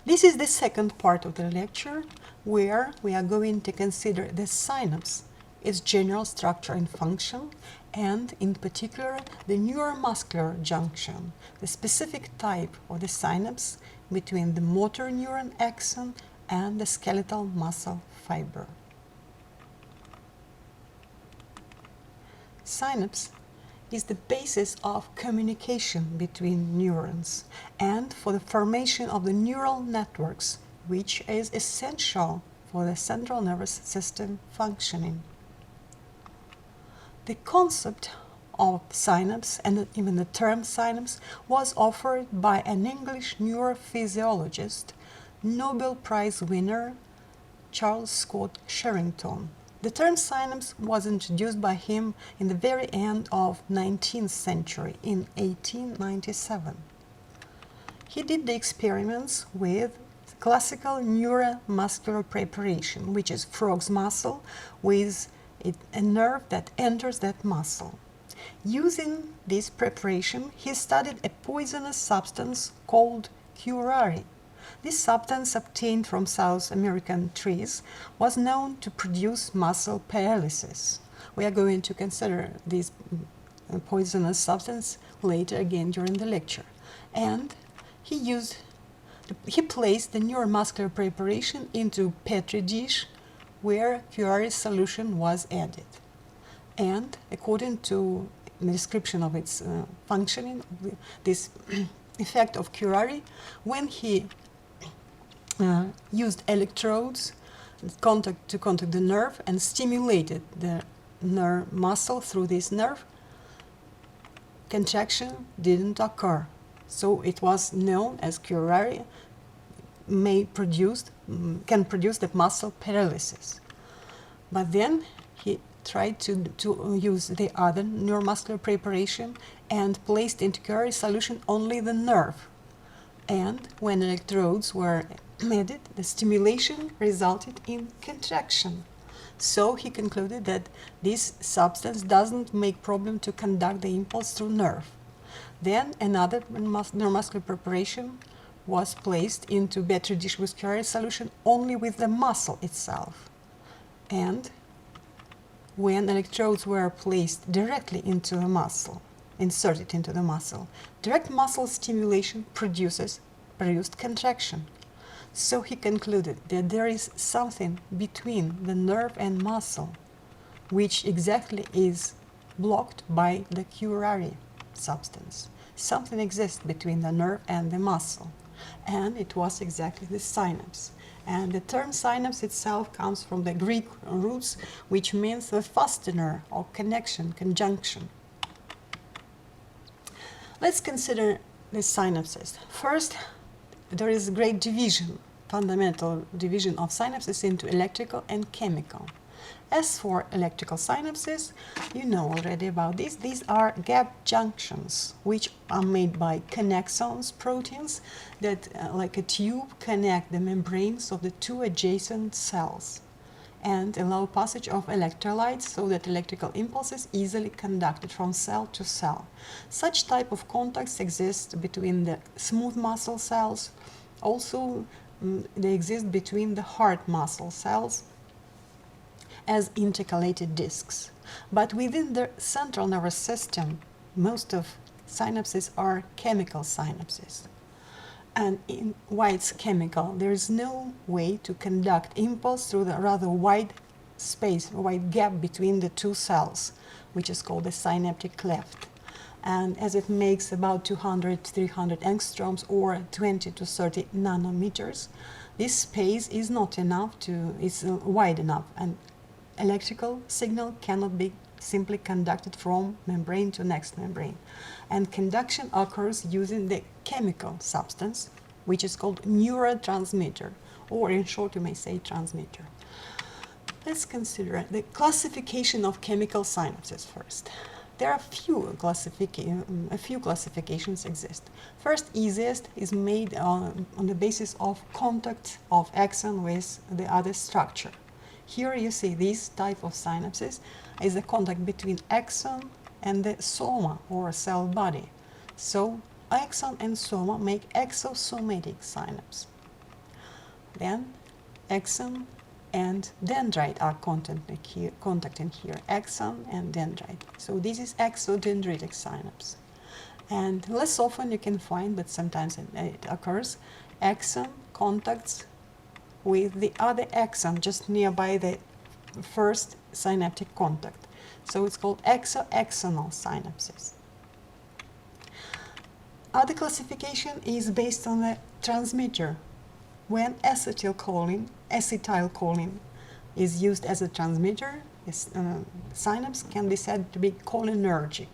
This is the second part of the lecture, where we are going to consider the synapse, its general structure and function, and in particular the neuromuscular junction, the specific type of the synapse between the motor neuron axon and the skeletal muscle fiber. Synapse is the basis of communication between neurons and for the formation of the neural networks, which is essential for the central nervous system functioning. The concept of synapse and even the term synapse was offered by an English neurophysiologist, Nobel Prize winner Charles Scott Sherrington. The term synapse was introduced by him in the very end of 19th century, in 1897. He did the experiments with classical neuromuscular preparation, which is frog's muscle with a nerve that enters that muscle. Using this preparation, he studied a poisonous substance called curare. This substance, obtained from South American trees, was known to produce muscle paralysis. We are going to consider this poisonous substance later again during the lecture. And he placed the neuromuscular preparation into Petri dish where curare solution was added. And according to the description of its functioning, this effect of curare, when he used electrodes to contact the nerve and stimulated the nerve muscle through this nerve, contraction didn't occur. So it was known as curare can produce the muscle paralysis. But then he tried to use the other neuromuscular preparation and placed into curare solution only the nerve. And when electrodes were added, the stimulation resulted in contraction. So he concluded that this substance doesn't make problem to conduct the impulse through nerve. Then another neuromuscular preparation was placed into Petri dish with curare solution only with the muscle itself. And when electrodes were placed directly into the muscle, inserted into the muscle, direct muscle stimulation produced contraction. So he concluded that there is something between the nerve and muscle, which exactly is blocked by the curare substance. Something exists between the nerve and the muscle, and it was exactly the synapse. And the term synapse itself comes from the Greek roots, which means the fastener or connection, conjunction. Let's consider the synapses. First, there is a great division, fundamental division of synapses into electrical and chemical. As for electrical synapses, you know already about this. These are gap junctions, which are made by connexons proteins that, like a tube, connect the membranes of the two adjacent cells and allow passage of electrolytes so that electrical impulses easily conducted from cell to cell. Such type of contacts exist between the smooth muscle cells. Also, they exist between the hard muscle cells as intercalated discs. But within the central nervous system, most of synapses are chemical synapses. And why it's chemical, there is no way to conduct impulse through the rather wide space, wide gap between the two cells, which is called the synaptic cleft. And as it makes about 200-300 angstroms or 20 to 30 nanometers, this space is not enough it's wide enough, and electrical signal cannot be simply conducted from membrane to next membrane. And conduction occurs using the chemical substance, which is called neurotransmitter, or in short you may say transmitter. Let's consider the classification of chemical synapses first. There are a few classifications exist. First, easiest is made on the basis of contact of axon with the other structure. Here you see this type of synapses is the contact between axon and the soma or cell body. So axon and soma make exosomatic synapse. Then axon and dendrite are contacting here, axon and dendrite. So this is exodendritic synapse. And less often you can find, but sometimes it occurs, axon contacts with the other axon just nearby the first synaptic contact. So it's called exoaxonal synapses. Other classification is based on the transmitter. When acetylcholine is used as a transmitter, this synapse can be said to be cholinergic.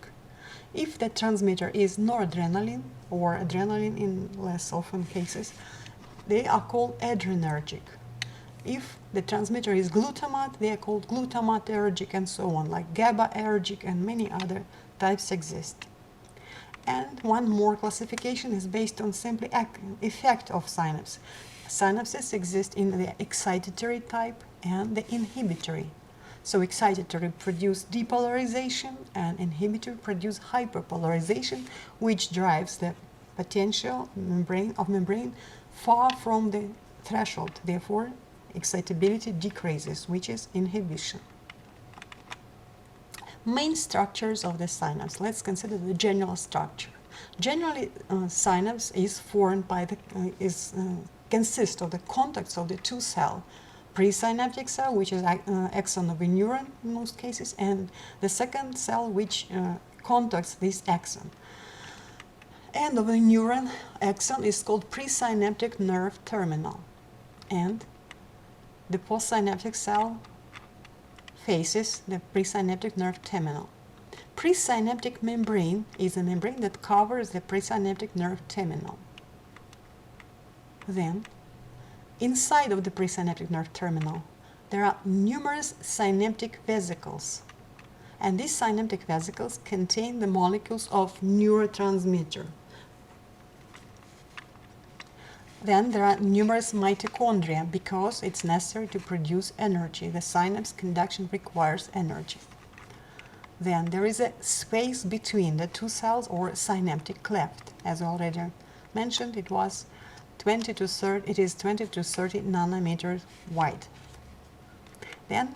If the transmitter is noradrenaline or adrenaline in less often cases, they are called adrenergic. If the transmitter is glutamate, they are called glutamatergic and so on, like GABAergic, and many other types exist. And one more classification is based on simply effect of synapse. Synapses exist in the excitatory type and the inhibitory. So excitatory produce depolarization and inhibitory produce hyperpolarization, which drives the potential membrane far from the threshold. Therefore, excitability decreases, which is inhibition. Main structures of the synapse. Let's consider the general structure. Generally, synapse is formed by consists of the contacts of the two cells. Pre-synaptic cell, which is axon of a neuron in most cases, and the second cell which contacts this axon. End of the neuron axon is called pre-synaptic nerve terminal, and the postsynaptic cell faces the presynaptic nerve terminal. Pre-synaptic membrane is a membrane that covers the presynaptic nerve terminal. Then, inside of the presynaptic nerve terminal, there are numerous synaptic vesicles, and these synaptic vesicles contain the molecules of neurotransmitter. Then there are numerous mitochondria because it's necessary to produce energy. The synapse conduction requires energy. Then there is a space between the two cells or synaptic cleft. As already mentioned, it is 20 to 30 nanometers wide. Then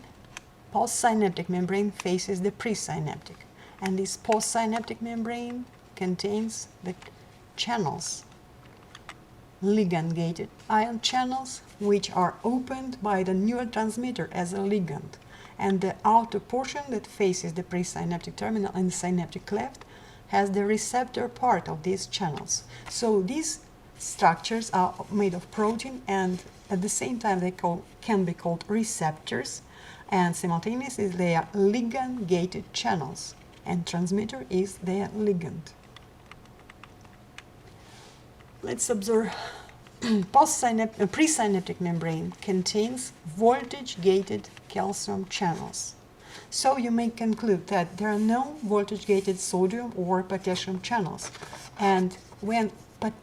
postsynaptic membrane faces the presynaptic, and this postsynaptic membrane contains the channels, ligand-gated ion channels, which are opened by the neurotransmitter as a ligand, and the outer portion that faces the presynaptic terminal and synaptic cleft has the receptor part of these channels. So these structures are made of protein, and at the same time they can be called receptors, and simultaneously they are ligand-gated channels, and transmitter is their ligand. Let's observe. Presynaptic membrane contains voltage-gated calcium channels. So you may conclude that there are no voltage-gated sodium or potassium channels, and when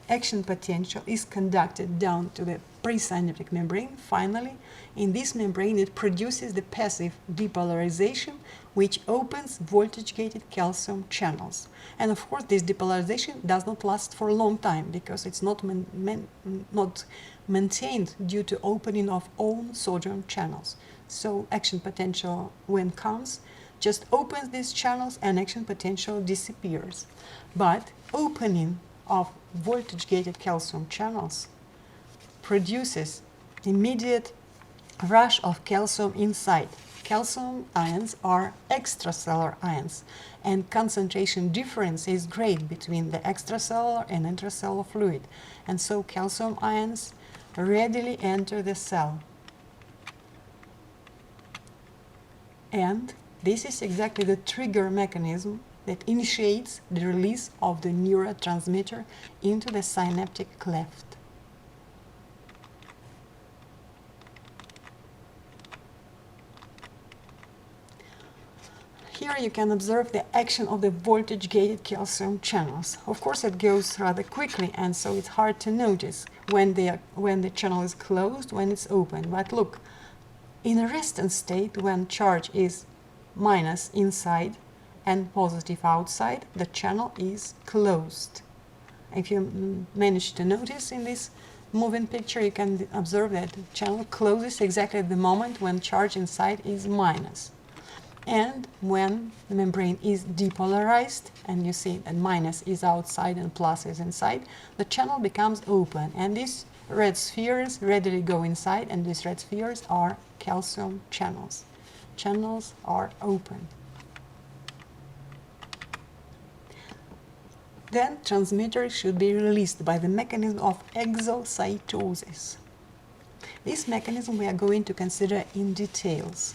action potential is conducted down to the presynaptic membrane, finally, in this membrane it produces the passive depolarization, which opens voltage-gated calcium channels. And of course, this depolarization does not last for a long time because it's not maintained due to opening of own sodium channels. So action potential, when comes, just opens these channels and action potential disappears. But opening of voltage-gated calcium channels produces immediate rush of calcium inside. Calcium ions are extracellular ions, and concentration difference is great between the extracellular and intracellular fluid, and so calcium ions readily enter the cell. And this is exactly the trigger mechanism that initiates the release of the neurotransmitter into the synaptic cleft. Here you can observe the action of the voltage-gated calcium channels. Of course, it goes rather quickly, and so it's hard to notice when the channel is closed, when it's open. But look, in a resting state, when charge is minus inside and positive outside, the channel is closed. If you manage to notice in this moving picture, you can observe that the channel closes exactly at the moment when charge inside is minus. And when the membrane is depolarized, and you see that minus is outside and plus is inside, the channel becomes open, and these red spheres readily go inside, and these red spheres are calcium channels. Channels are open. Then transmitters should be released by the mechanism of exocytosis. This mechanism we are going to consider in details.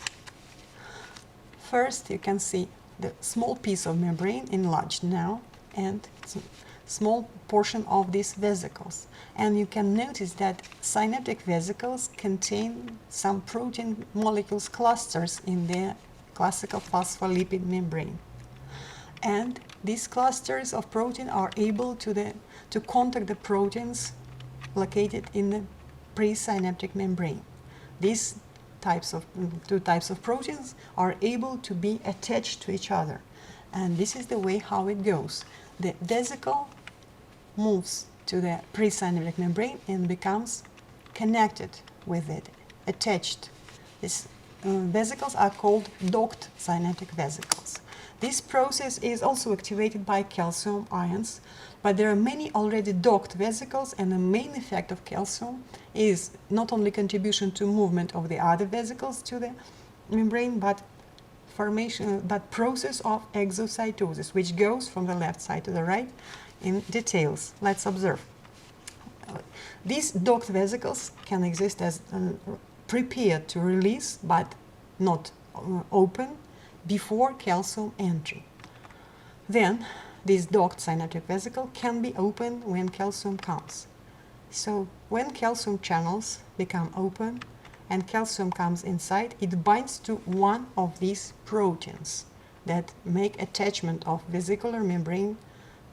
First, you can see the small piece of membrane enlarged now, and small portion of these vesicles. And you can notice that synaptic vesicles contain some protein molecules clusters in their classical phospholipid membrane. And these clusters of protein are able to contact the proteins located in the presynaptic membrane. These two types of proteins are able to be attached to each other. And this is the way how it goes. The vesicle moves to the presynaptic membrane and becomes connected with it, attached. These vesicles are called docked synaptic vesicles. This process is also activated by calcium ions, but there are many already docked vesicles, and the main effect of calcium is not only contribution to movement of the other vesicles to the membrane, but process of exocytosis, which goes from the left side to the right in details. Let's observe. These docked vesicles can exist as prepared to release, but not open before calcium entry. Then this docked synaptic vesicle can be opened when calcium comes. So when calcium channels become open and calcium comes inside, it binds to one of these proteins that make attachment of vesicular membrane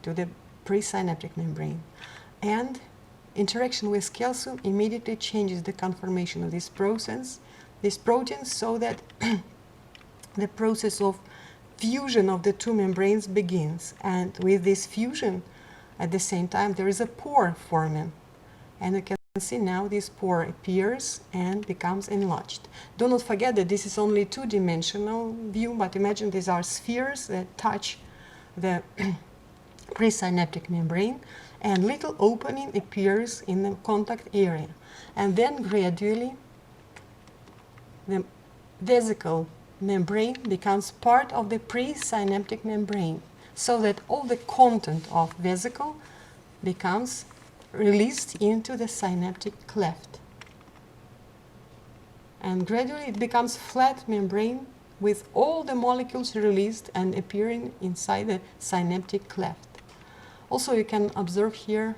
to the presynaptic membrane. And interaction with calcium immediately changes the conformation of this proteins, so that the process of fusion of the two membranes begins. And with this fusion, at the same time, there is a pore forming. And you can see now this pore appears and becomes enlarged. Do not forget that this is only two-dimensional view, but imagine these are spheres that touch the presynaptic membrane, and little opening appears in the contact area. And then gradually the vesicle membrane becomes part of the presynaptic membrane, so that all the content of vesicle becomes released into the synaptic cleft. And gradually it becomes flat membrane with all the molecules released and appearing inside the synaptic cleft. Also, you can observe here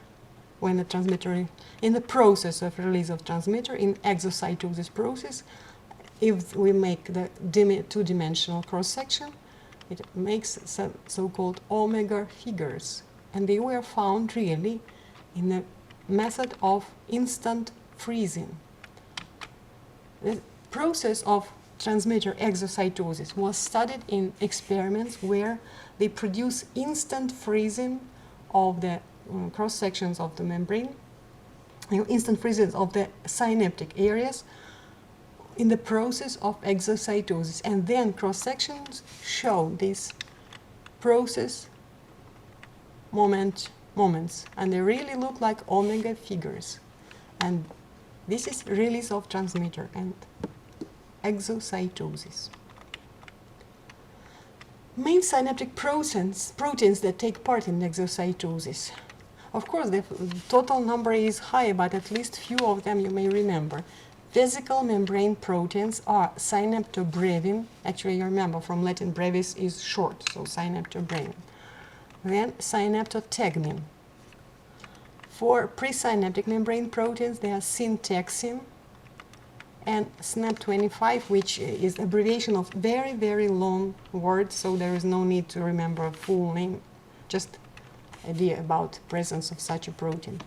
when the transmitter, in the process of release of transmitter, in exocytosis process, if we make the two-dimensional cross-section, it makes some so-called omega figures. And they were found really in the method of instant freezing. The process of transmitter exocytosis was studied in experiments where they produce instant freezing of the cross-sections of the membrane, instant freezing of the synaptic areas in the process of exocytosis. And then cross-sections show this process moments, and they really look like omega figures. And this is release of transmitter and exocytosis. Main synaptic proteins that take part in exocytosis. Of course, the total number is high, but at least few of them you may remember. Vesicle membrane proteins are synaptobrevin. Actually, you remember from Latin brevis is short, so synaptobrevin. Then synaptotegmin. For presynaptic membrane proteins, they are syntaxin and SNAP25, which is abbreviation of very, very long words, so there is no need to remember a full name, just idea about presence of such a protein.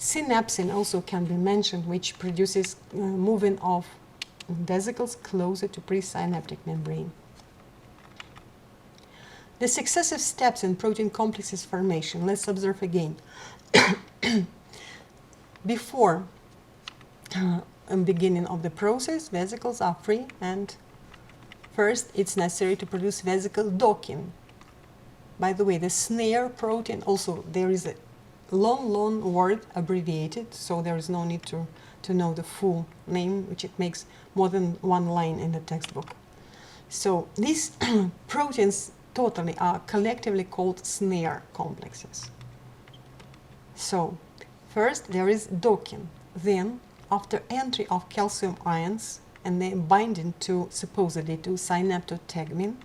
Synapsin also can be mentioned, which produces moving of vesicles closer to presynaptic membrane. The successive steps in protein complexes formation, let's observe again. Before the beginning of the process, vesicles are free, and first it's necessary to produce vesicle docking. By the way, the snare protein, also there is a long word abbreviated, so there is no need to know the full name, which it makes more than one line in the textbook. So these proteins totally are collectively called snare complexes. So first there is docking, then after entry of calcium ions and then binding to supposedly to synaptotagmin,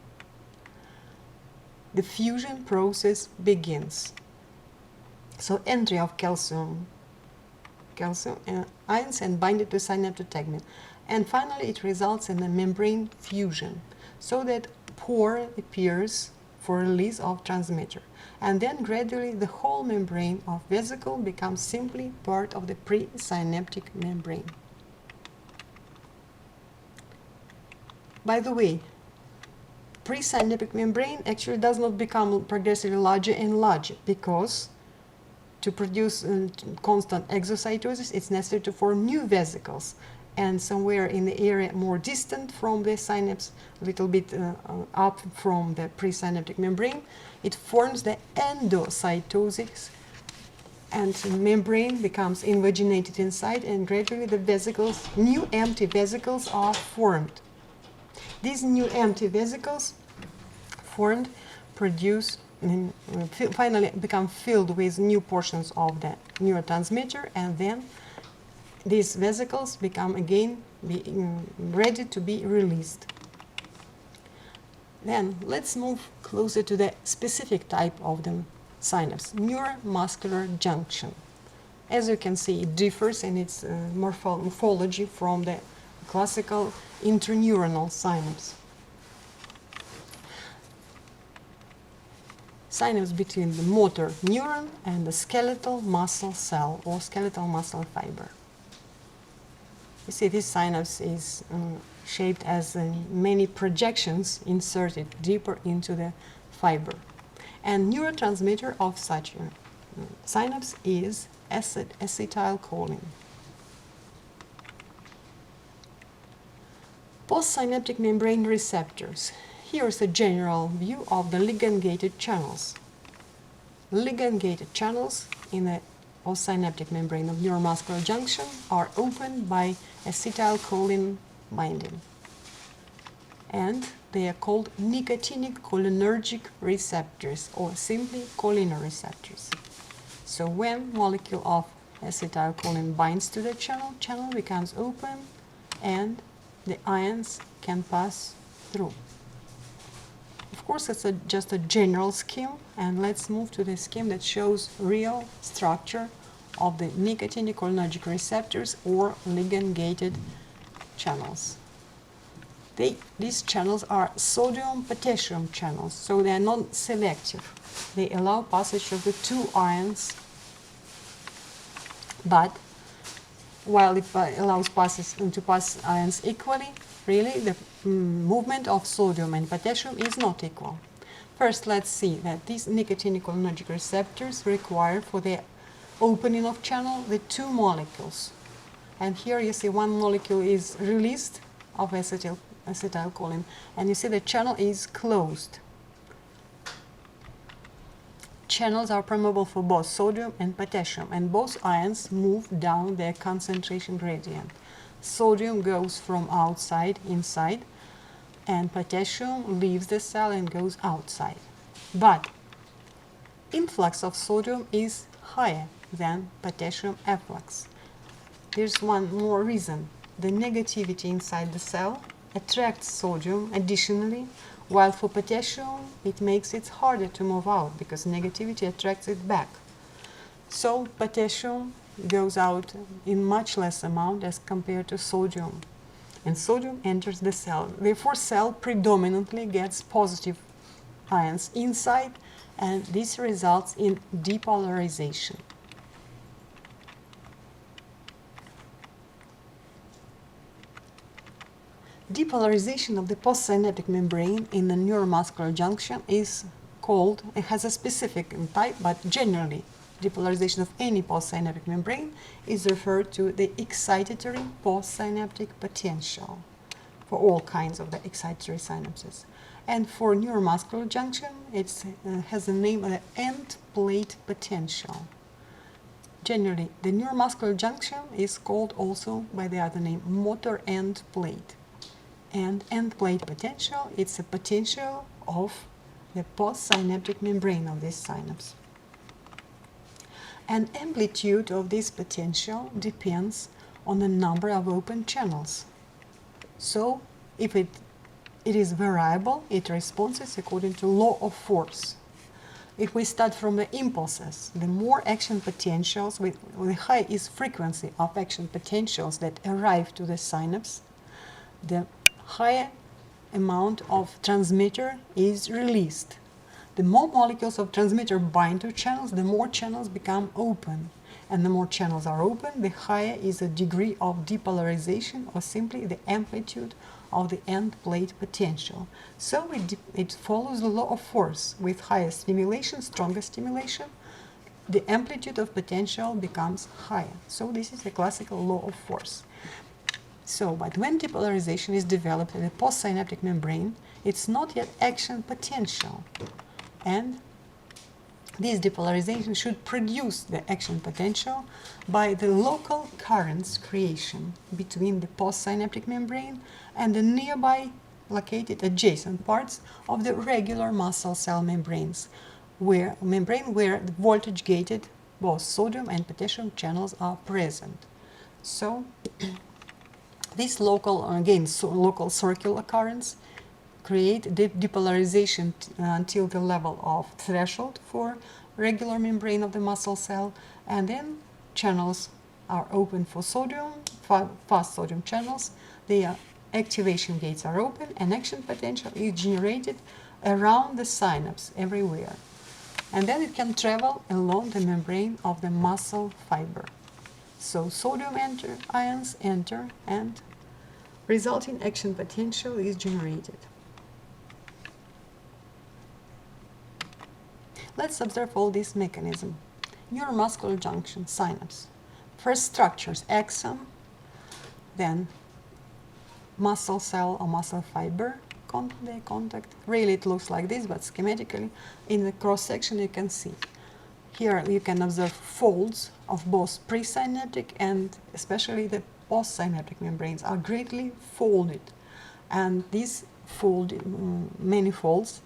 the fusion process begins. So entry of calcium ions and binding to synaptotagmin, and finally it results in a membrane fusion, so that pore appears for release of transmitter, and then gradually the whole membrane of vesicle becomes simply part of the pre-synaptic membrane. By the way, pre-synaptic membrane actually does not become progressively larger and larger, because to produce constant exocytosis it's necessary to form new vesicles, and somewhere in the area more distant from the synapse, a little bit up from the presynaptic membrane, it forms the endocytosis, and the membrane becomes invaginated inside, and gradually the vesicles, new empty vesicles, are formed. These new empty vesicles formed produce finally become filled with new portions of the neurotransmitter, and then these vesicles become again ready to be released. Then let's move closer to the specific type of the synapse, neuromuscular junction. As you can see, it differs in its morphology from the classical intraneuronal synapse. Synapse between the motor neuron and the skeletal muscle cell or skeletal muscle fiber. You see, this synapse is shaped as many projections inserted deeper into the fiber. And neurotransmitter of such a synapse is acetylcholine. Postsynaptic membrane receptors. Here is a general view of the ligand-gated channels. Ligand-gated channels in the postsynaptic membrane of neuromuscular junction are opened by acetylcholine binding, and they are called nicotinic cholinergic receptors, or simply cholinereceptors. So when molecule of acetylcholine binds to the channel becomes open and the ions can pass through. Of course, it's just a general scheme, and let's move to the scheme that shows real structure of the nicotinic cholinergic receptors or ligand-gated channels. These channels are sodium-potassium channels, so they are non-selective. They allow passage of the two ions, but while it allows to pass ions equally, really the movement of sodium and potassium is not equal. First, let's see that these nicotinic cholinergic receptors require for the opening of channel the two molecules. And here you see one molecule is released of acetylcholine, and you see the channel is closed. Channels are permeable for both sodium and potassium, and both ions move down their concentration gradient. Sodium goes from outside inside, and potassium leaves the cell and goes outside. But influx of sodium is higher than potassium efflux. There's one more reason. The negativity inside the cell attracts sodium additionally, while for potassium it makes it harder to move out because negativity attracts it back. So potassium goes out in much less amount as compared to sodium, and sodium enters the cell. Therefore, cell predominantly gets positive ions inside, and this results in depolarization. Depolarization of the postsynaptic membrane in the neuromuscular junction is called, it has a specific type, but generally depolarization of any postsynaptic membrane is referred to the excitatory postsynaptic potential for all kinds of the excitatory synapses. And for neuromuscular junction, it has the name of the end plate potential. Generally, the neuromuscular junction is called also by the other name motor end plate. And end plate potential, it's a potential of the postsynaptic membrane of this synapse. And amplitude of this potential depends on the number of open channels. So, if it is variable, it responds according to law of force. If we start from the impulses, the more action potentials, with the high is frequency of action potentials that arrive to the synapse, the higher amount of transmitter is released. The more molecules of transmitter bind to channels, the more channels become open. And the more channels are open, the higher is the degree of depolarization, or simply the amplitude of the end plate potential. So it follows the law of force. With higher stimulation, stronger stimulation, the amplitude of potential becomes higher. So this is a classical law of force. So, but when depolarization is developed in the postsynaptic membrane, it's not yet action potential. And this depolarization should produce the action potential by the local currents creation between the postsynaptic membrane and the nearby located adjacent parts of the regular muscle cell membranes, where the voltage-gated both sodium and potassium channels are present. So these local, again, local circular currents create depolarization until the level of threshold for regular membrane of the muscle cell, and then channels are open for sodium, fast sodium channels. The activation gates are open, and action potential is generated around the synapse everywhere. And then it can travel along the membrane of the muscle fiber. So sodium ions enter, and resulting action potential is generated. Let's observe all this mechanism. Neuromuscular junction, synapse. First structures, axon, then muscle cell or muscle fiber contact. Really it looks like this, but schematically in the cross section you can see. Here you can observe folds of both presynaptic and especially the postsynaptic membranes are greatly folded, and these many folds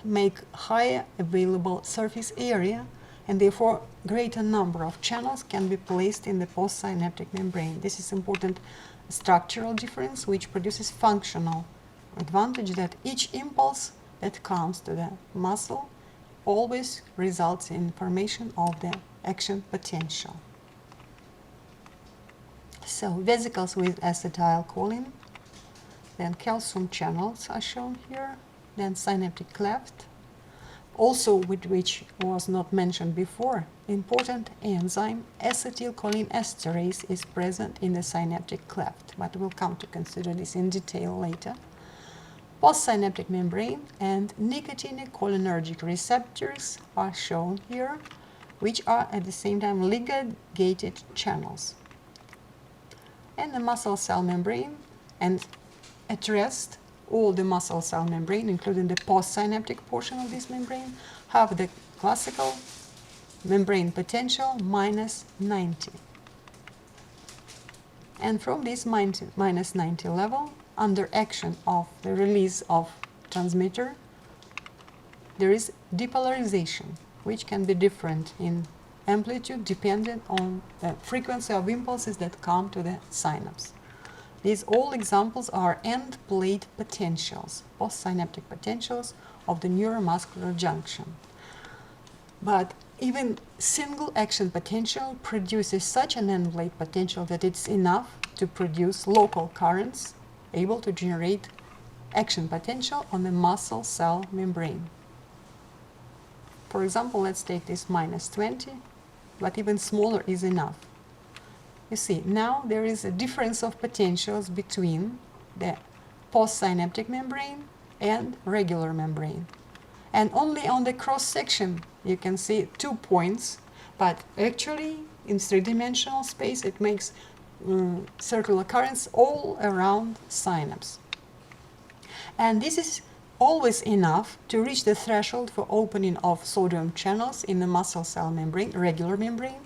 make higher available surface area, and therefore greater number of channels can be placed in the postsynaptic membrane. This is important structural difference which produces functional advantage, that each impulse that comes to the muscle always results in formation of the action potential. So vesicles with acetylcholine, then calcium channels are shown here, then synaptic cleft, also with which was not mentioned before, important enzyme acetylcholinesterase is present in the synaptic cleft, but we'll come to consider this in detail later. Postsynaptic membrane and nicotinic cholinergic receptors are shown here, which are at the same time ligand-gated channels. And the muscle cell membrane, and at rest, all the muscle cell membrane, including the postsynaptic portion of this membrane, have the classical membrane potential minus 90. And from this minus 90 level, under action of the release of transmitter, there is depolarization, which can be different in amplitude dependent on the frequency of impulses that come to the synapse. These all examples are end plate potentials, postsynaptic potentials of the neuromuscular junction. But even single action potential produces such an end plate potential that it's enough to produce local currents able to generate action potential on the muscle cell membrane. For example, let's take this minus 20, but even smaller is enough. You see, now there is a difference of potentials between the postsynaptic membrane and regular membrane. And only on the cross section you can see 2 points, but actually in three-dimensional space it makes circular currents all around synapse. And this is always enough to reach the threshold for opening of sodium channels in the muscle cell membrane, regular membrane,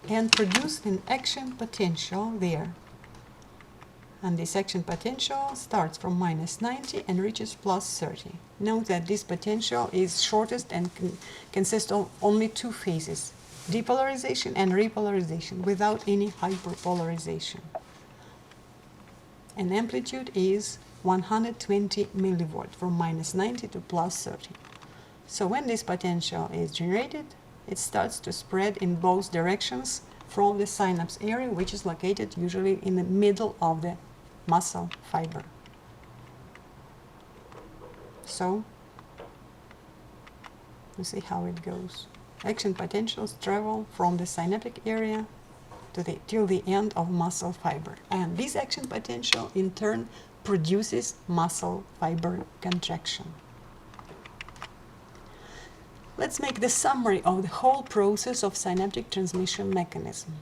and produce an action potential there. And this action potential starts from -90 and reaches +30. Note that this potential is shortest and consists of only 2 phases, depolarization and repolarization, without any hyperpolarization. And amplitude is 120 millivolt from -90 to +30. So when this potential is generated, it starts to spread in both directions from the synapse area, which is located usually in the middle of the muscle fiber. So you see how it goes. Action potentials travel from the synaptic area till the end of muscle fiber, and this action potential in turn produces muscle fiber contraction. Let's make the summary of the whole process of synaptic transmission mechanism.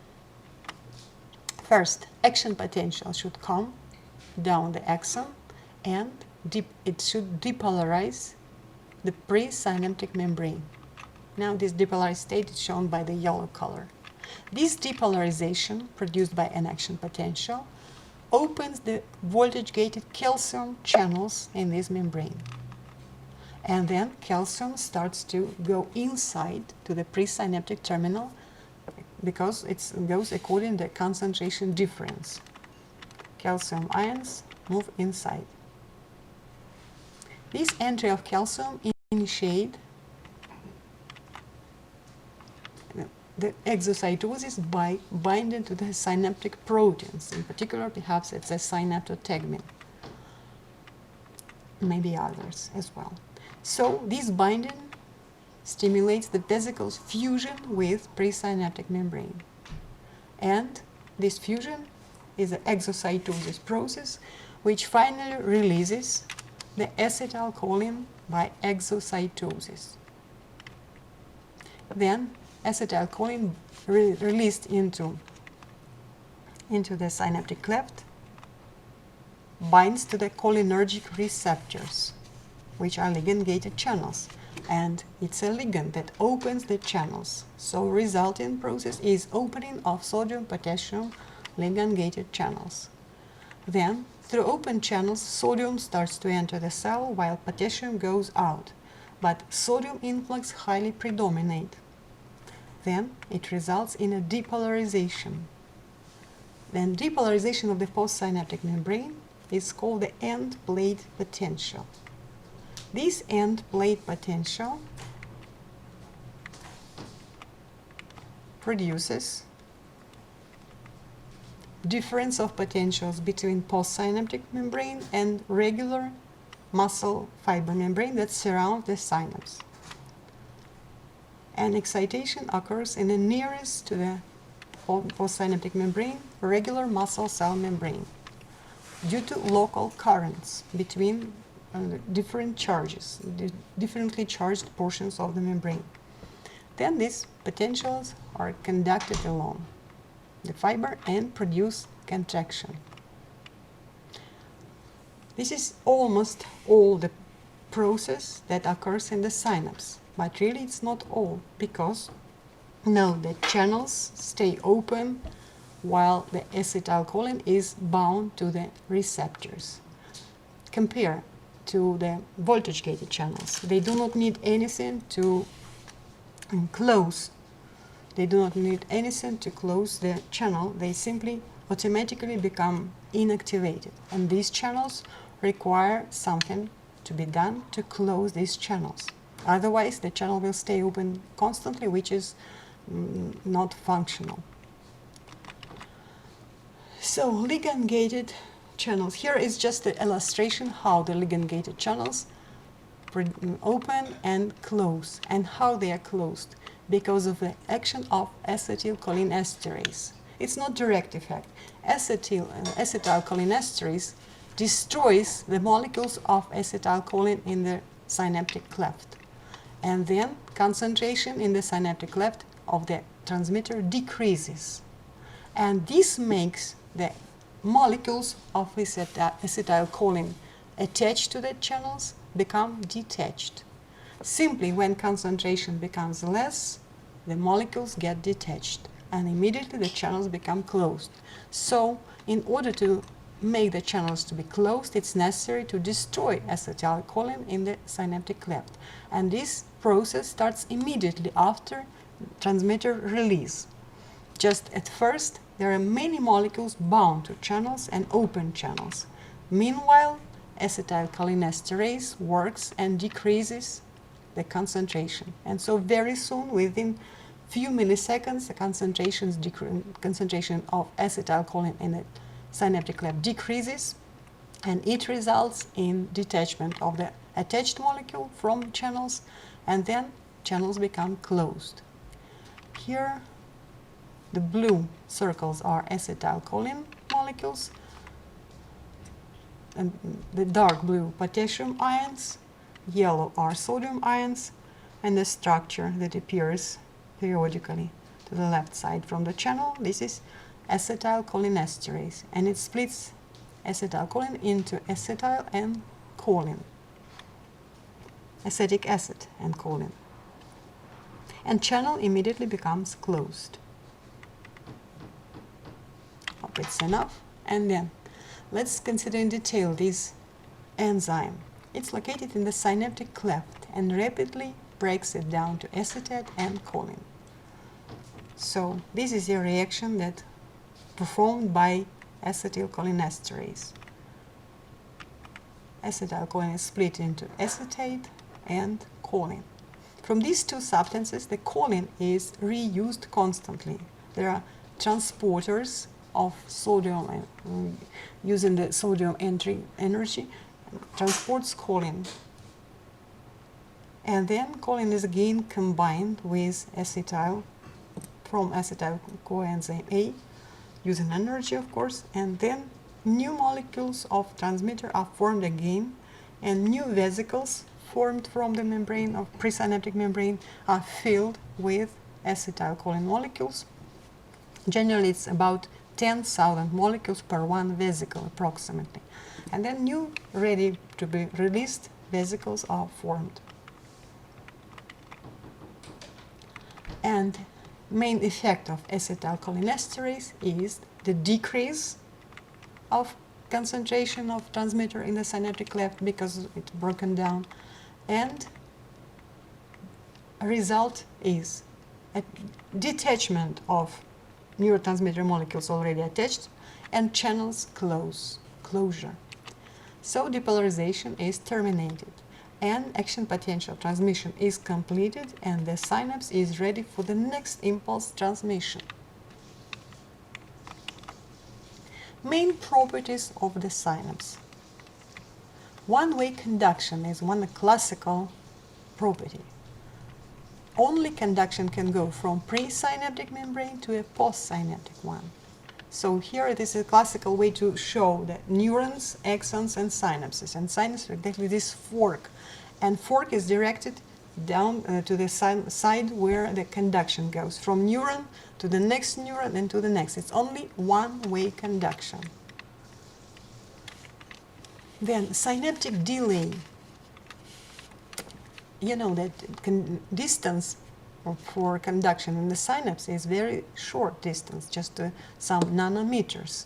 First, action potential should come down the axon and it should depolarize the pre-synaptic membrane. Now this depolarized state is shown by the yellow color. This depolarization, produced by an action potential, opens the voltage-gated calcium channels in this membrane. And then calcium starts to go inside to the presynaptic terminal because it goes according to the concentration difference. Calcium ions move inside. This entry of calcium initiates the exocytosis by binding to the synaptic proteins. In particular, perhaps it's a synaptotagmin. Maybe others as well. So this binding stimulates the vesicles fusion with presynaptic membrane. And this fusion is an exocytosis process which finally releases the acetylcholine by exocytosis. Then acetylcholine released into the synaptic cleft binds to the cholinergic receptors, which are ligand-gated channels, and it's a ligand that opens the channels. So resulting process is opening of sodium-potassium ligand-gated channels. Then, through open channels, sodium starts to enter the cell while potassium goes out, but sodium influx highly predominates. Then it results in a depolarization. Then depolarization of the postsynaptic membrane is called the end plate potential. This end plate potential produces difference of potentials between postsynaptic membrane and regular muscle fiber membrane that surrounds the synapse. And excitation occurs in the nearest to the postsynaptic membrane regular muscle cell membrane due to local currents between different charges, differently charged portions of the membrane. Then these potentials are conducted along the fiber and produce contraction. This is almost all the process that occurs in the synapse, but really it's not all, because now the channels stay open while the acetylcholine is bound to the receptors. Compare to the voltage-gated channels. They do not need anything to close. They do not need anything to close the channel. They simply automatically become inactivated. And these channels require something to be done to close these channels. Otherwise, the channel will stay open constantly, which is not functional. So, ligand-gated channels. Here is just the illustration how the ligand-gated channels open and close, and how they are closed because of the action of acetylcholinesterase. It's not direct effect. Acetylcholinesterase destroys the molecules of acetylcholine in the synaptic cleft. and then concentration in the synaptic cleft of the transmitter decreases. And this makes the molecules of acetylcholine attached to the channels become detached. Simply, when concentration becomes less, the molecules get detached, and immediately the channels become closed. So, in order to make the channels to be closed, it's necessary to destroy acetylcholine in the synaptic cleft. And this process starts immediately after transmitter release. Just at first, there are many molecules bound to channels and open channels. Meanwhile, acetylcholinesterase works and decreases the concentration. And so very soon, within few milliseconds, the concentration of acetylcholine in the synaptic cleft decreases, and it results in detachment of the attached molecule from channels, and then channels become closed. Here, the blue circles are acetylcholine molecules, and the dark blue potassium ions, yellow are sodium ions, and the structure that appears periodically to the left side from the channel, this is acetylcholinesterase, and it splits acetylcholine into acetyl and choline, acetic acid and choline. And channel immediately becomes closed. Hope it's enough. And then let's consider in detail this enzyme. It's located in the synaptic cleft and rapidly breaks it down to acetate and choline. So this is a reaction that performed by acetylcholinesterase. Acetylcholine is split into acetate and choline. From these two substances, the choline is reused constantly. There are transporters of sodium, using the sodium energy, transports choline. And then choline is again combined with acetyl from acetyl coenzyme A, using energy, of course, and then new molecules of transmitter are formed again, and new vesicles formed from the membrane of presynaptic membrane are filled with acetylcholine molecules. Generally, it's about 10,000 molecules per one vesicle approximately. And then new, ready to be released vesicles are formed. And main effect of acetylcholinesterase is the decrease of concentration of transmitter in the synaptic cleft because it's broken down, and a result is a detachment of neurotransmitter molecules already attached and channels closure. So depolarization is terminated and action potential transmission is completed, and the synapse is ready for the next impulse transmission. Main properties of the synapse. One-way conduction is one classical property. Only conduction can go from pre-synaptic membrane to a post-synaptic one. So here it is a classical way to show that neurons, axons, and synapses. And synapse is exactly this fork. And fork is directed down to the side where the conduction goes, from neuron to the next neuron and to the next. It's only one-way conduction. Then synaptic delay. You know that distance for conduction in the synapse is very short distance, just some nanometers,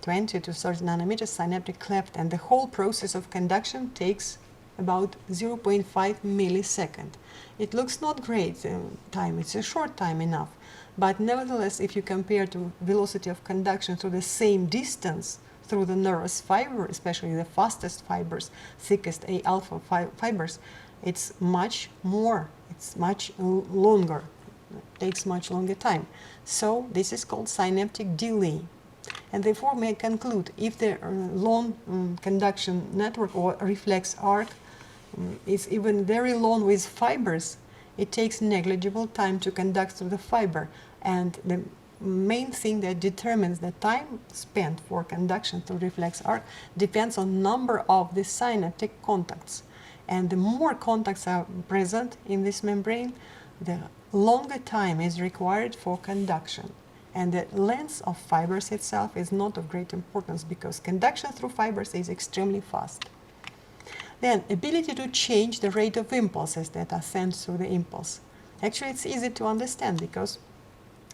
20 to 30 nanometers synaptic cleft, and the whole process of conduction takes about 0.5 millisecond. It looks not great time, it's a short time enough, but nevertheless, if you compare to velocity of conduction through the same distance through the nervous fiber, especially the fastest fibers, thickest A-alpha fibers, it's much more, it's much longer, it takes much longer time. So this is called synaptic delay. And therefore may conclude if the long conduction network or reflex arc is even very long with fibers, it takes negligible time to conduct through the fiber. And the main thing that determines the time spent for conduction through reflex arc depends on number of the synaptic contacts. And the more contacts are present in this membrane, the longer time is required for conduction. And the length of fibers itself is not of great importance because conduction through fibers is extremely fast. Then, ability to change the rate of impulses that are sent through the impulse. Actually, it's easy to understand because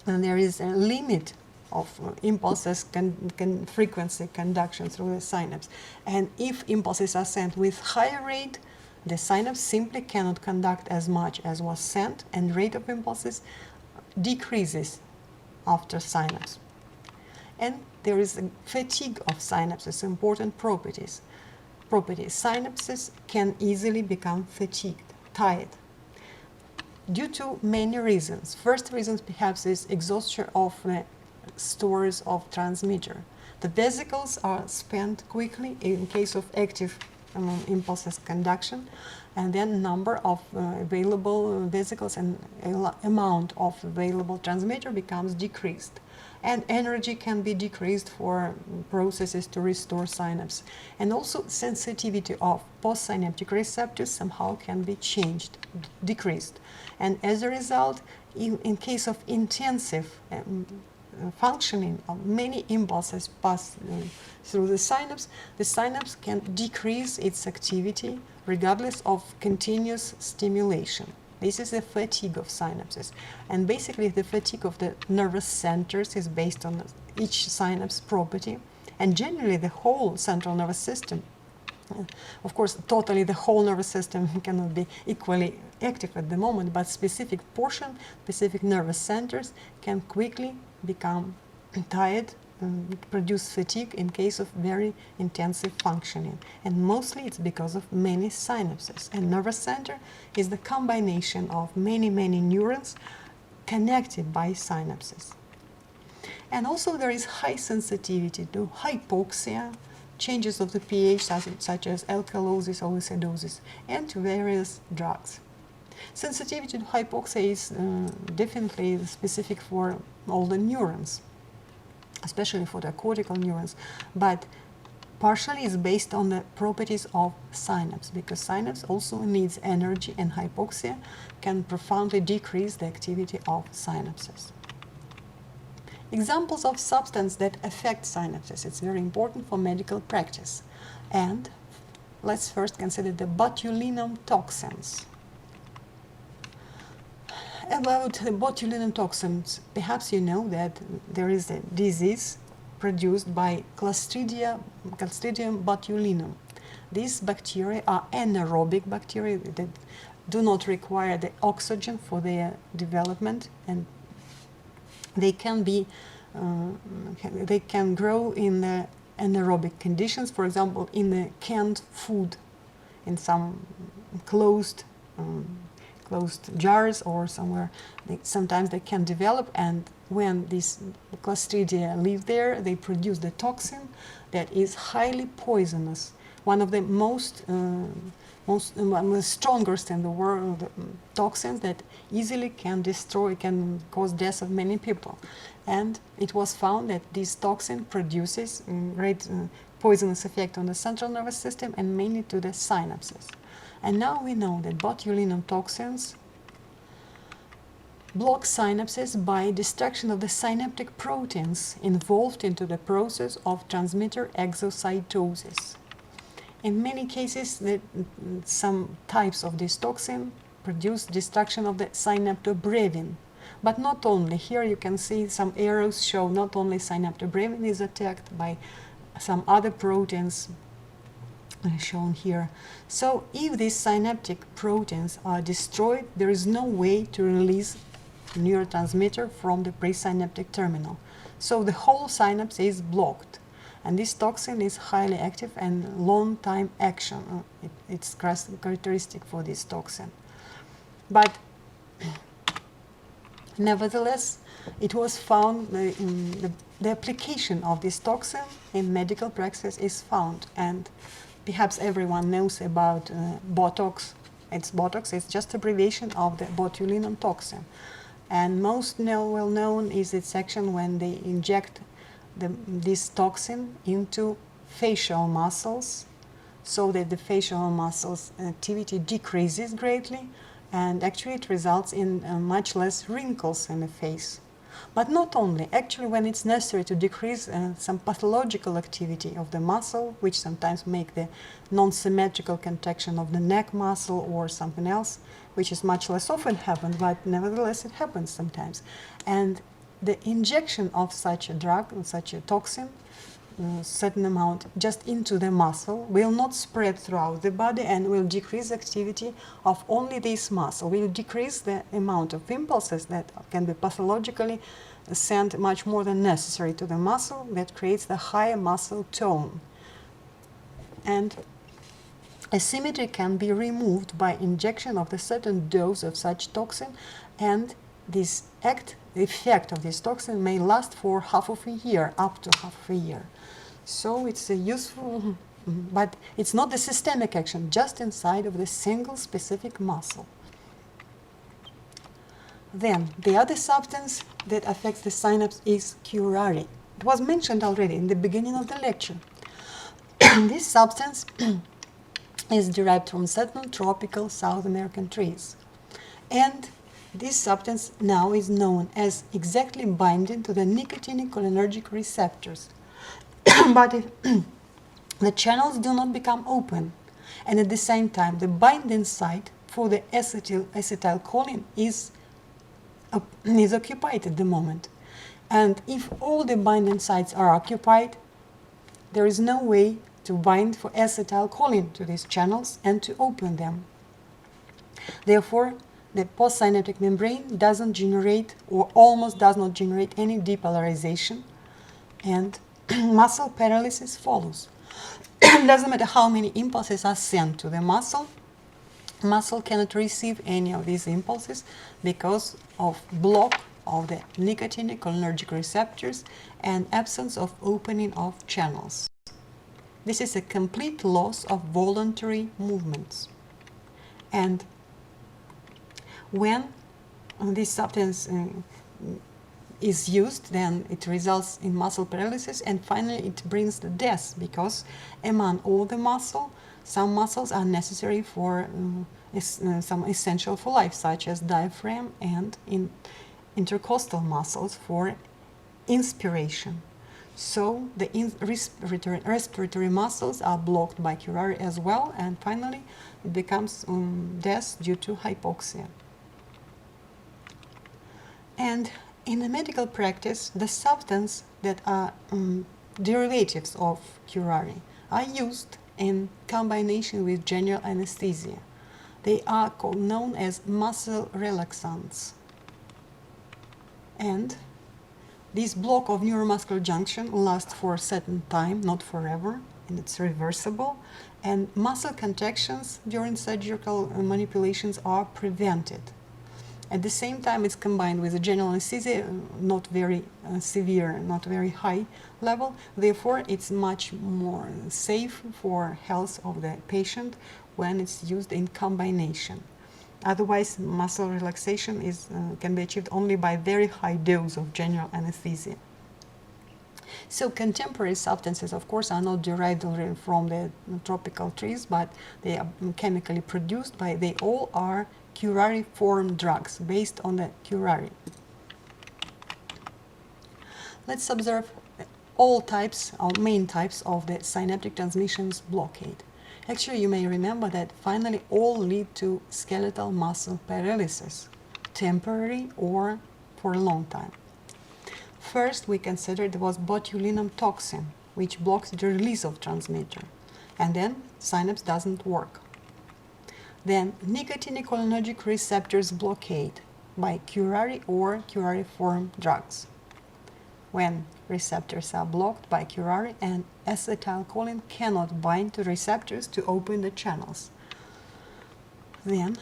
there is a limit of impulses, frequency conduction through the synapse. And if impulses are sent with higher rate, the synapse simply cannot conduct as much as was sent, and rate of impulses decreases after synapse. And there is a fatigue of synapses, important properties. Synapses can easily become fatigued, tired, due to many reasons. First reason perhaps is exhaustion of the stores of transmitter. The vesicles are spent quickly in case of active impulses conduction, and then number of available vesicles and amount of available transmitter becomes decreased. And energy can be decreased for processes to restore synapse. And also sensitivity of postsynaptic receptors somehow can be changed, decreased. And as a result, in case of intensive functioning of many impulses pass through the synapse can decrease its activity regardless of continuous stimulation. This is the fatigue of synapses. And basically the fatigue of the nervous centers is based on each synapse property. And generally the whole central nervous system, of course totally the whole nervous system cannot be equally active at the moment, but specific portion, specific nervous centers can quickly become tired, produce fatigue in case of very intensive functioning. And mostly it's because of many synapses. And nervous center is the combination of many neurons connected by synapses. And also there is high sensitivity to hypoxia, changes of the pH such as alkalosis or acidosis, and to various drugs. Sensitivity to hypoxia is definitely specific for all the neurons, especially for the cortical neurons, but partially is based on the properties of synapse, because synapse also needs energy, and hypoxia can profoundly decrease the activity of synapses. Examples of substances that affect synapses. It's very important for medical practice. And let's first consider the botulinum toxins. About the botulinum toxins, perhaps you know that there is a disease produced by Clostridium botulinum. These bacteria are anaerobic bacteria that do not require the oxygen for their development, and they can grow in the anaerobic conditions, for example, in the canned food, in some closed jars or somewhere. Sometimes they can develop, and when these Clostridia live there, they produce the toxin that is highly poisonous. One of the one of the strongest in the world toxins that easily can destroy, can cause death of many people. And it was found that this toxin produces great poisonous effect on the central nervous system and mainly to the synapses. And now we know that botulinum toxins block synapses by destruction of the synaptic proteins involved into the process of transmitter exocytosis. In many cases, some types of this toxin produce destruction of the synaptobrevin. But not only. Here you can see some arrows show not only synaptobrevin is attacked by some other proteins shown here. So if these synaptic proteins are destroyed, there is no way to release neurotransmitter from the presynaptic terminal. So the whole synapse is blocked. And this toxin is highly active and long time action. It's characteristic for this toxin. But nevertheless, it was found the application of this toxin in medical practice is found, and perhaps everyone knows about Botox. Botox is just abbreviation of the botulinum toxin. And most well known is its action when they inject this toxin into facial muscles so that the facial muscles activity decreases greatly, and actually it results in much less wrinkles in the face. But not only, actually when it's necessary to decrease some pathological activity of the muscle, which sometimes make the non-symmetrical contraction of the neck muscle or something else, which is much less often happens, but nevertheless it happens sometimes. And the injection of such a drug, such a toxin, certain amount just into the muscle will not spread throughout the body and will decrease activity of only this muscle, will decrease the amount of impulses that can be pathologically sent much more than necessary to the muscle, that creates the higher muscle tone. And asymmetry can be removed by injection of the certain dose of such toxin, and this the effect of this toxin may last for half of a year, up to half of a year. So it's a useful, but it's not the systemic action, just inside of the single specific muscle. Then the other substance that affects the synapse is curare. It was mentioned already in the beginning of the lecture. This substance is derived from certain tropical South American trees. And this substance now is known as exactly binding to the nicotinic cholinergic receptors. But if the channels do not become open, and at the same time the binding site for the acetylcholine is occupied at the moment. And if all the binding sites are occupied, there is no way to bind for acetylcholine to these channels and to open them. Therefore, the postsynaptic membrane doesn't generate, or almost does not generate, any depolarization, and muscle paralysis follows. Doesn't matter how many impulses are sent to the muscle cannot receive any of these impulses because of block of the nicotinic cholinergic receptors and absence of opening of channels. This is a complete loss of voluntary movements. And when this substance is used, then it results in muscle paralysis, and finally it brings the death, because among all the muscle, some muscles are necessary for some essential for life, such as diaphragm and intercostal muscles for inspiration. So the respiratory muscles are blocked by curare as well, and finally it becomes death due to hypoxia. And in the medical practice, the substances that are derivatives of curare are used in combination with general anesthesia. They are known as muscle relaxants. And this block of neuromuscular junction lasts for a certain time, not forever, and it's reversible. And muscle contractions during surgical manipulations are prevented. At the same time, it's combined with a general anesthesia, not very severe, not very high level. Therefore, it's much more safe for health of the patient when it's used in combination. Otherwise, muscle relaxation can be achieved only by very high dose of general anesthesia. So contemporary substances, of course, are not derived from the tropical trees, but they are chemically produced they all are curare form drugs based on the curare. Let's observe all types, or main types, of the synaptic transmissions blockade. Actually, you may remember that finally all lead to skeletal muscle paralysis, temporary or for a long time. First, we considered there was botulinum toxin, which blocks the release of transmitter, and then synapse doesn't work. Then nicotinic cholinergic receptors blockade by curare or curare form drugs. When receptors are blocked by curare, and acetylcholine cannot bind to receptors to open the channels. Then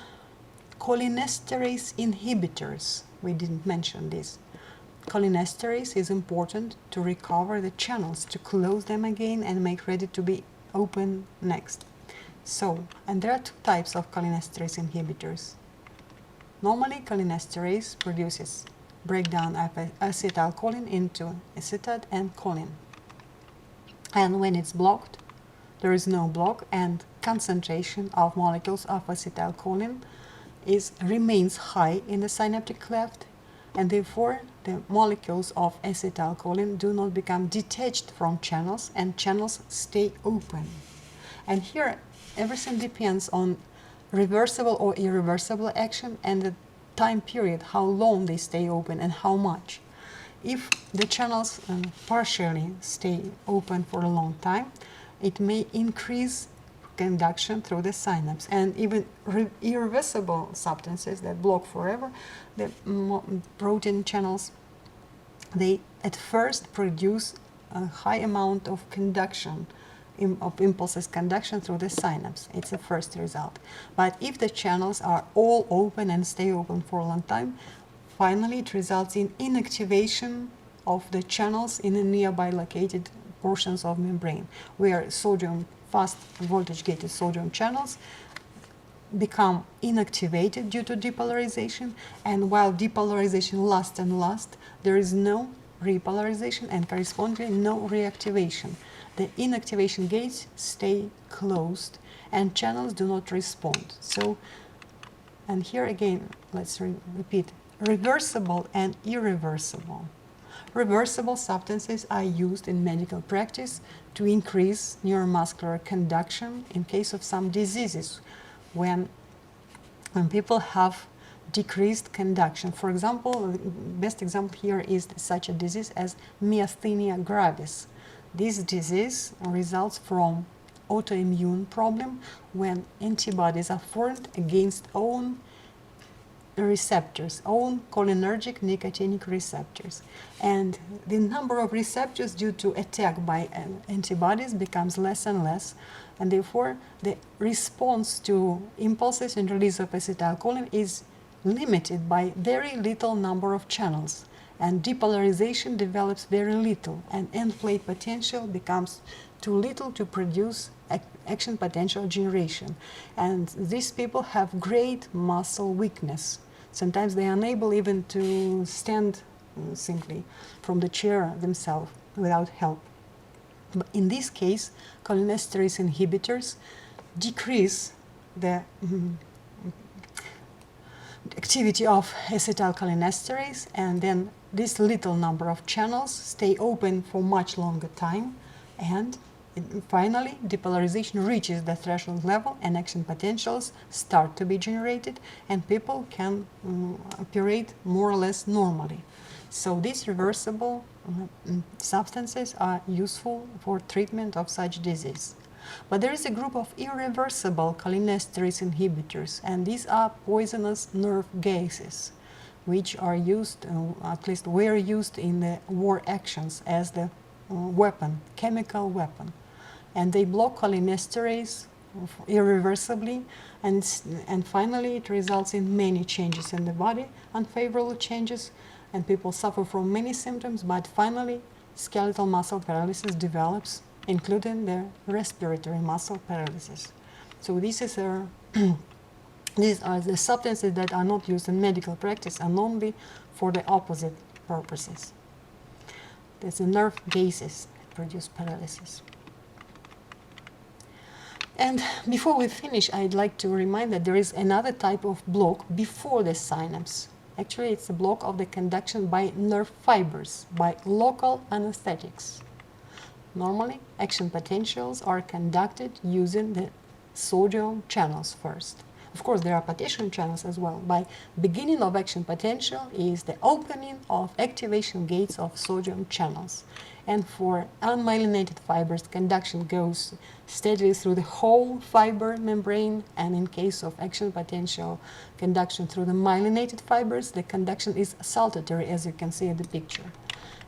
cholinesterase inhibitors, we didn't mention this. Cholinesterase is important to recover the channels, to close them again and make ready to be open next. So, and there are two types of cholinesterase inhibitors. Normally, cholinesterase produces breakdown of acetylcholine into acetate and choline. And when it's blocked, there is no block, and concentration of molecules of acetylcholine remains high in the synaptic cleft, and therefore the molecules of acetylcholine do not become detached from channels, and channels stay open. And here everything depends on reversible or irreversible action and the time period, how long they stay open and how much. If the channels partially stay open for a long time, it may increase conduction through the synapse. And even irreversible substances that block forever the protein channels, they at first produce a high amount of conduction, of impulses conduction through the synapse. It's the first result. But if the channels are all open and stay open for a long time, finally it results in inactivation of the channels in the nearby located portions of membrane, where fast voltage gated sodium channels become inactivated due to depolarization, and while depolarization lasts and lasts, there is no repolarization and correspondingly no reactivation. The inactivation gates stay closed and channels do not respond. So, and here again, let's repeat, reversible and irreversible. Reversible substances are used in medical practice to increase neuromuscular conduction in case of some diseases when people have decreased conduction. For example, the best example here is such a disease as Myasthenia Gravis. This disease results from autoimmune problem when antibodies are formed against own receptors, own cholinergic nicotinic receptors. And the number of receptors due to attack by antibodies becomes less and less, and therefore the response to impulses and release of acetylcholine is limited by very little number of channels, and depolarization develops very little, and end plate potential becomes too little to produce action potential generation. And these people have great muscle weakness. Sometimes they are unable even to stand simply from the chair themselves without help. But in this case, cholinesterase inhibitors decrease the activity of acetylcholinesterase, and then this little number of channels stay open for much longer time, and finally depolarization reaches the threshold level and action potentials start to be generated, and people can operate more or less normally. So these reversible substances are useful for treatment of such disease. But there is a group of irreversible cholinesterase inhibitors, and these are poisonous nerve gases, which are used, at least were used in the war actions as the weapon, chemical weapon. And they block cholinesterase irreversibly, and finally it results in many changes in the body, unfavorable changes, and people suffer from many symptoms, but finally skeletal muscle paralysis develops, including the respiratory muscle paralysis. So these are the substances that are not used in medical practice and only for the opposite purposes. There's the nerve gases that produce paralysis. And before we finish, I'd like to remind that there is another type of block before the synapse. Actually, it's a block of the conduction by nerve fibers, by local anesthetics. Normally, action potentials are conducted using the sodium channels first. Of course, there are potassium channels as well. By beginning of action potential is the opening of activation gates of sodium channels. And for unmyelinated fibers, conduction goes steadily through the whole fiber membrane, and in case of action potential conduction through the myelinated fibers, the conduction is saltatory, as you can see in the picture.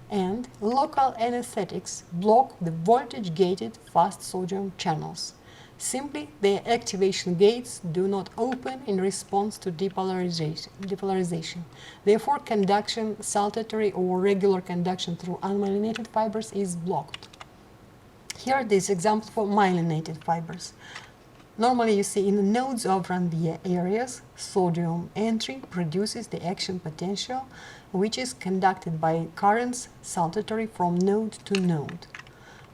And local anesthetics block the voltage-gated fast sodium channels. Simply, their activation gates do not open in response to depolarization. Therefore, conduction, saltatory or regular conduction through unmyelinated fibers is blocked. Here, this example for myelinated fibers. Normally, you see in the nodes of Ranvier areas, sodium entry produces the action potential, which is conducted by currents saltatory from node to node.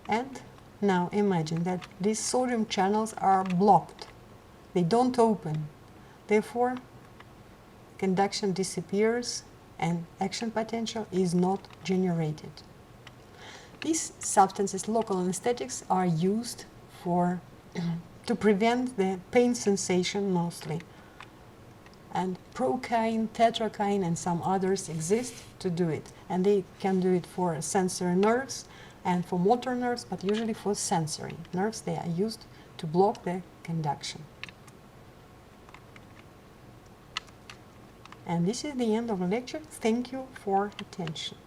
And Now imagine that these sodium channels are blocked. They don't open. Therefore, conduction disappears and action potential is not generated. These substances, local anesthetics, are used for to prevent the pain sensation mostly. And procaine, tetracaine, and some others exist to do it. And they can do it for sensory nerves and for motor nerves, but usually for sensory nerves, they are used to block the conduction. And this is the end of the lecture. Thank you for attention.